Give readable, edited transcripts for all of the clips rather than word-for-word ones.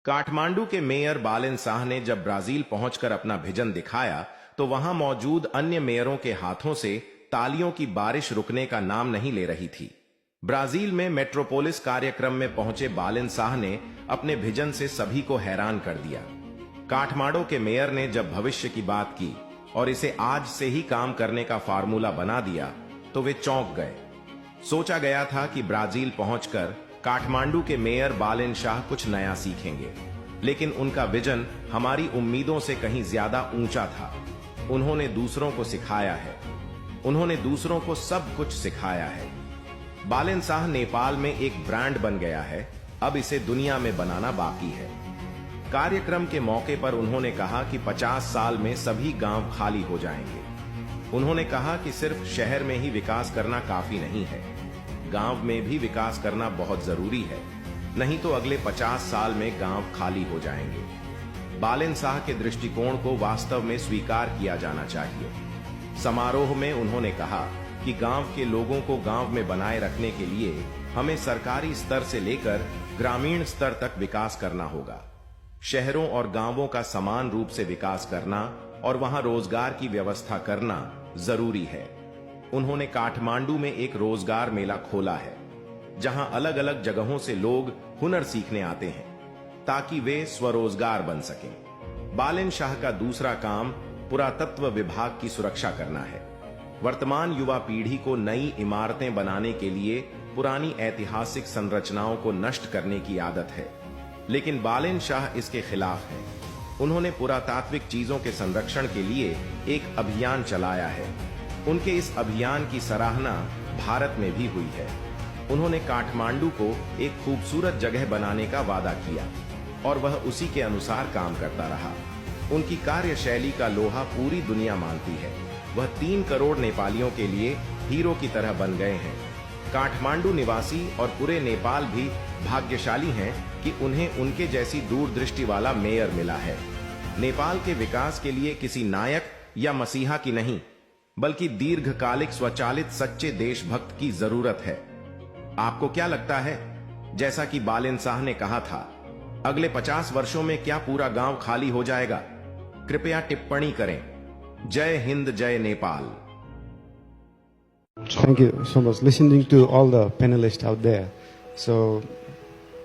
काठमांडू के मेयर बालेन शाह ने जब ब्राजील पहुंचकर अपना विजन दिखाया तो वहां मौजूद अन्य मेयरों के हाथों से तालियों की बारिश रुकने का नाम नहीं ले रही थी। ब्राजील में मेट्रोपोलिस कार्यक्रम में पहुंचे बालेन शाह ने अपने विजन से सभी को हैरान कर दिया। काठमांडू के मेयर ने जब भविष्य की बात की और इसे आज से ही काम करने का फार्मूला बना दिया तो वे चौंक गए। सोचा गया था कि ब्राजील पहुंचकर काठमांडू के मेयर बालेन शाह कुछ नया सीखेंगे, लेकिन उनका विजन हमारी उम्मीदों से कहीं ज्यादा ऊंचा था। उन्होंने दूसरों को सिखाया है, उन्होंने दूसरों को सब कुछ सिखाया है। बालेन शाह नेपाल में एक ब्रांड बन गया है, अब इसे दुनिया में बनाना बाकी है। कार्यक्रम के मौके पर उन्होंने कहा कि 50 साल में सभी गांव खाली हो जाएंगे। उन्होंने कहा कि सिर्फ शहर में ही विकास करना काफी नहीं है, गांव में भी विकास करना बहुत जरूरी है, नहीं तो अगले 50 साल में गांव खाली हो जाएंगे। बालेन शाह के दृष्टिकोण को वास्तव में स्वीकार किया जाना चाहिए। समारोह में उन्होंने कहा कि गांव के लोगों को गांव में बनाए रखने के लिए हमें सरकारी स्तर से लेकर ग्रामीण स्तर तक विकास करना होगा। शहरों और गांवों का समान रूप से विकास करना और वहां रोजगार की व्यवस्था करना जरूरी है। उन्होंने काठमांडू में एक रोजगार मेला खोला है, जहां अलग अलग जगहों से लोग हुनर सीखने आते हैं ताकि वे स्वरोजगार बन सकें। बालेन शाह का दूसरा काम पुरातत्व विभाग की सुरक्षा करना है। वर्तमान युवा पीढ़ी को नई इमारतें बनाने के लिए पुरानी ऐतिहासिक संरचनाओं को नष्ट करने की आदत है, लेकिन बालेन शाह इसके खिलाफ है। उन्होंने पुरातात्विक चीजों के संरक्षण के लिए एक अभियान चलाया है। उनके इस अभियान की सराहना भारत में भी हुई है। उन्होंने काठमांडू को एक खूबसूरत जगह बनाने का वादा किया और वह उसी के अनुसार काम करता रहा। उनकी कार्यशैली का लोहा पूरी दुनिया मानती है। वह 3 करोड़ नेपालियों के लिए हीरो की तरह बन गए हैं। काठमांडू निवासी और पूरे नेपाल भी भाग्यशाली हैं कि उन्हें उनके जैसी दूरदृष्टि वाला मेयर मिला है। नेपाल के विकास के लिए किसी नायक या मसीहा की नहीं, बल्कि दीर्घकालिक स्वचालित सच्चे देशभक्त की जरूरत है। आपको क्या लगता है? जैसा कि बालेन शाह ने कहा था, अगले 50 वर्षों में क्या पूरा गांव खाली हो जाएगा? कृपया टिप्पणी करें। जय हिंद, जय Nepal. Thank you so much. Listening to all the panelists out there. So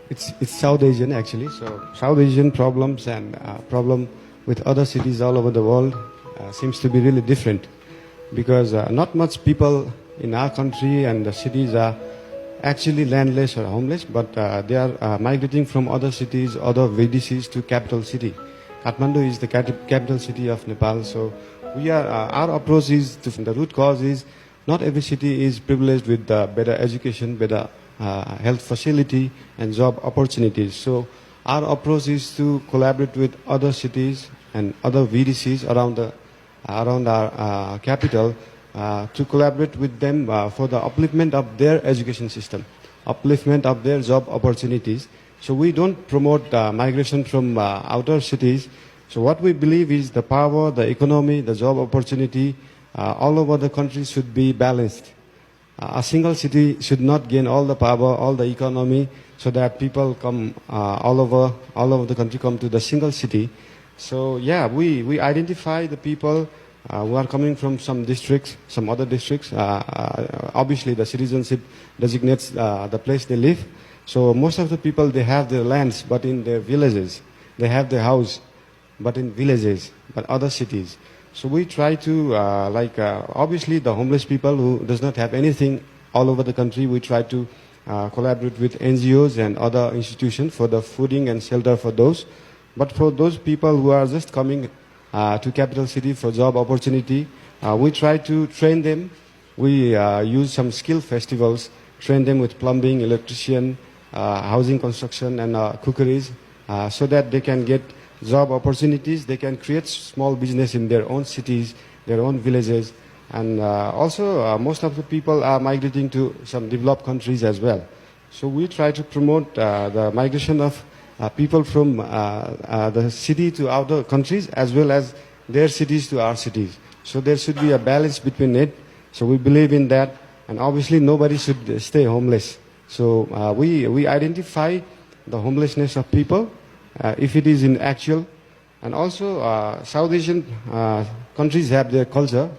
it's South Asian actually. So South Asian problems and problem with other cities all over the world seems to be really different. Because not much people in our country and the cities are actually landless or homeless, but they are migrating from other cities, other VDCs to capital city. Kathmandu is the capital city of Nepal, so we are our approach is to the root cause is not every city is privileged with better education, better health facility and job opportunities. So our approach is to collaborate with other cities and other VDCs around our capital to collaborate with them for the upliftment of their education system, upliftment of their job opportunities. So we don't promote migration from outer cities. So what we believe is the power, the economy, the job opportunity all over the country should be balanced. A single city should not gain all the power, all the economy, so that people come all over the country come to the single city. So yeah, we identify the people who are coming from some districts, some other districts. Obviously, the citizenship designates the place they live. So most of the people, they have their lands, but in their villages. They have their house, but in villages, but other cities. So we try to, obviously the homeless people who does not have anything all over the country, we try to collaborate with NGOs and other institutions for the fooding and shelter for those. But for those people who are just coming to capital city for job opportunity, we try to train them. We use some skill festivals, train them with plumbing, electrician, housing construction and cookeries, so that they can get job opportunities. They can create small business in their own cities, their own villages. And also most of the people are migrating to some developed countries as well. So we try to promote the migration of people from the city to outer countries as well as their cities to our cities. So there should be a balance between it. So we believe in that. And obviously nobody should stay homeless. So we identify the homelessness of people if it is in actual. And also, South Asian countries have their culture,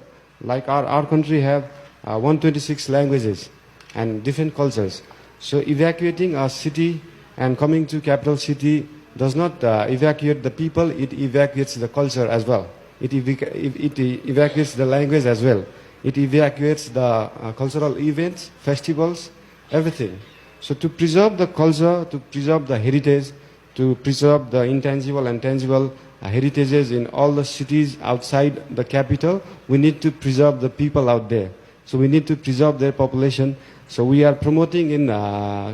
like our country have 126 languages and different cultures. So evacuating a city and coming to capital city does not evacuate the people, it evacuates the culture as well. It evacuates the language as well. It evacuates the cultural events, festivals, everything. So to preserve the culture, to preserve the heritage, to preserve the intangible and tangible heritages in all the cities outside the capital, we need to preserve the people out there. So we need to preserve their population. So we are promoting in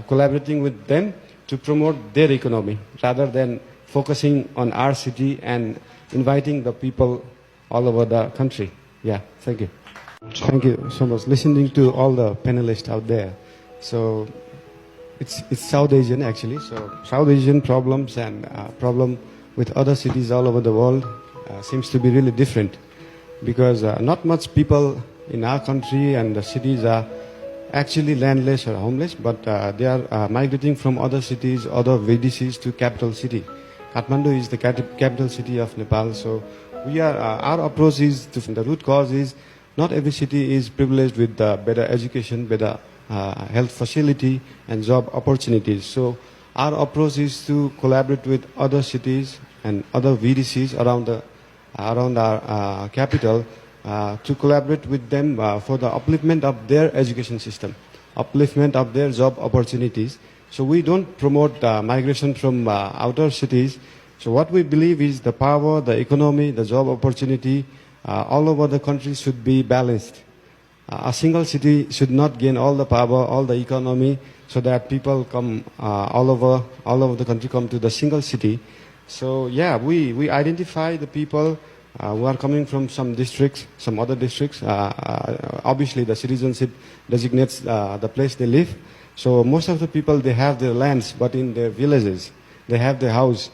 collaborating with them to promote their economy rather than focusing on our city and inviting the people all over the country. Yeah, thank you. Thank you so much. Listening to all the panelists out there. So it's South Asian actually. So South Asian problems and problem with other cities all over the world seems to be really different because not much people in our country and the cities are actually landless or homeless, but they are migrating from other cities, other VDCs to capital city. Kathmandu is the capital city of Nepal, so we are our approach is to the root cause is not every city is privileged with better education, better health facility and job opportunities. So our approach is to collaborate with other cities and other VDCs around our capital to collaborate with them for the upliftment of their education system, upliftment of their job opportunities. So we don't promote migration from outer cities. So what we believe is the power, the economy, the job opportunity all over the country should be balanced. A single city should not gain all the power, all the economy, so that people come all over the country come to the single city. So yeah, we identify the people who are coming from some districts, some other districts. Obviously, the citizenship designates the place they live. So most of the people, they have their lands, but in their villages. They have their house,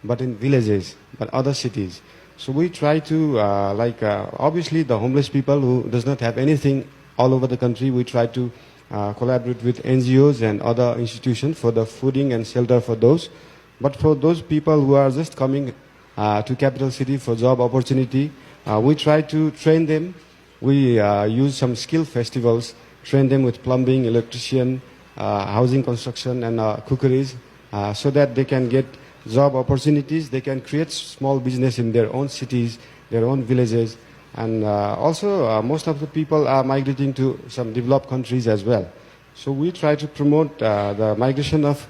but in villages, but other cities. So we try to, obviously the homeless people who does not have anything all over the country, we try to collaborate with NGOs and other institutions for the fooding and shelter for those. But for those people who are just coming to capital city for job opportunity, we try to train them. We use some skill festivals, train them with plumbing, electrician, housing construction and cookeries, so that they can get job opportunities. They can create small business in their own cities, their own villages. And also most of the people are migrating to some developed countries as well. So we try to promote the migration of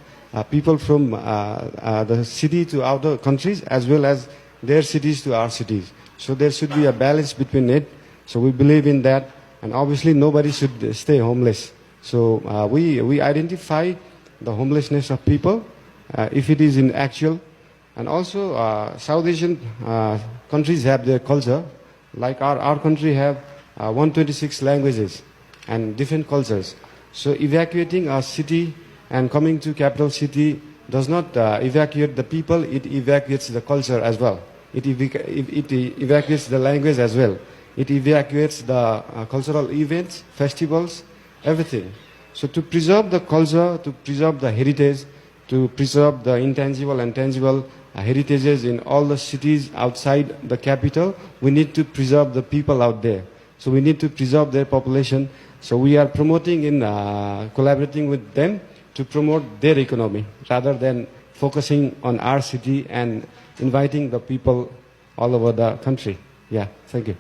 people from the city to outer countries as well as their cities to our cities. So there should be a balance between it. So we believe in that. And obviously nobody should stay homeless. So we identify the homelessness of people if it is in actual. And also South Asian countries have their culture. Like our country have 126 languages and different cultures. So evacuating a city and coming to capital city does not evacuate the people, it evacuates the culture as well. It evacuates the language as well. It evacuates the cultural events, festivals, everything. So to preserve the culture, to preserve the heritage, to preserve the intangible and tangible heritages in all the cities outside the capital, we need to preserve the people out there. So we need to preserve their population. So we are promoting in collaborating with them to promote their economy rather than focusing on our city and inviting the people all over the country. Yeah, thank you.